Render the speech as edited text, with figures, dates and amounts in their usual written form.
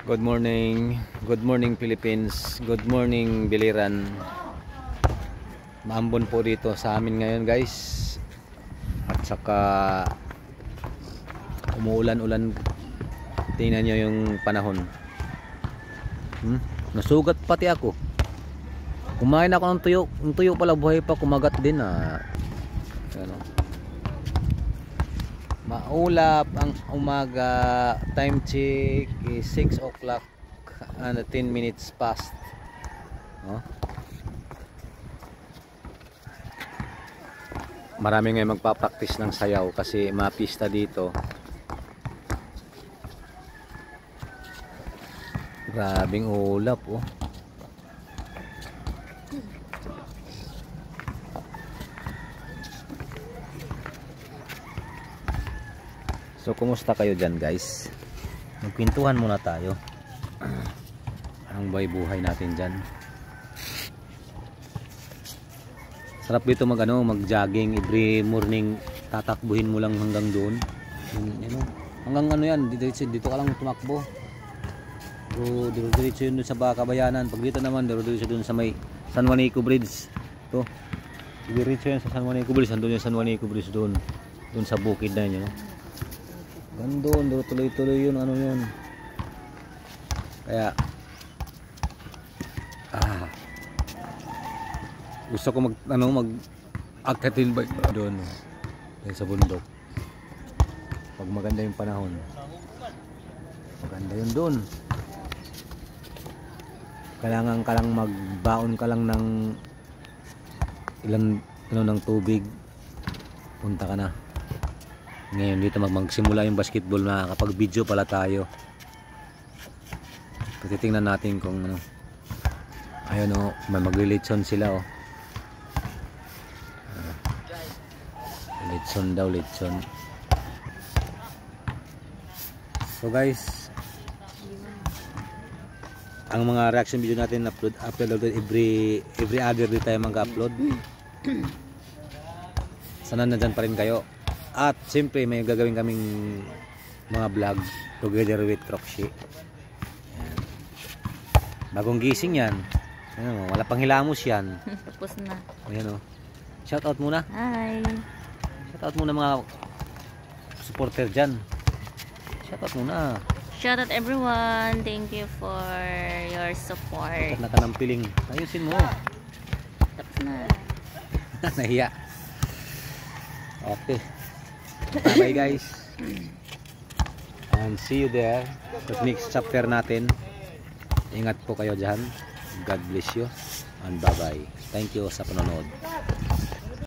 Good morning. Good morning Philippines. Good morning Biliran. Maambon po dito sa amin ngayon, guys. At saka umuulan-ulan. Tingnan nyo yung panahon. Nasugat pati ako. Kumain ako ng tuyo. Yung tuyo pala buhay pa, kumagat din ano. Maulap ang umaga. Time check is 6 o'clock and 10 minutes past. Marami ngayon magpa-practice ng sayaw kasi mapista dito. Grabing ulap So kumusta kayo dyan, guys? Magkwentuhan muna tayo. Anong buhay natin dyan? Sarap dito mag-jogging every morning. Tatakbuhin mo lang hanggang doon. Hanggang yan, dito ka lang tumakbo. Pero diretso yun doon sa Kabayanan. Pag dito naman, diretso doon sa may San Juanico Bridge. Ito. Diretso yan sa San Juanico Bridge. Andun yung San Juanico Bridge doon. Doon sa bukid na yun, Gandun, tuloy-tuloy yun, yun. Kaya gusto ko mag-akyatin bike doon sa bundok. Pag maganda yung panahon. Maganda yun doon. Kailangan ka lang magbaon ka lang ng ilang ng tubig. Punta ka na. Ngayon dito magsimula yung basketball na kapag video pala tayo. Titingnan natin kung ayun may magli-litson sila litson daw, litson. So guys, ang mga reaction video natin upload every other day tayo mag-upload. Sana nandyan pa rin kayo. At siyempre may gagawin kaming mga vlog together with Croxy. Bagong gising yan. Wala pang hilamos yan. Tapos na. Ayan Shout out muna. Hi. Shout out muna mga supporter dyan. Shout out muna. Shout out everyone. Thank you for your support. Dapat na ka ng piling. Ayusin mo. Tapos na. Nahiya. Okay. Bye guys. And see you there sa next chapter natin. Ingat po kayo dyan. God bless you. And bye bye. Thank you sa panonood.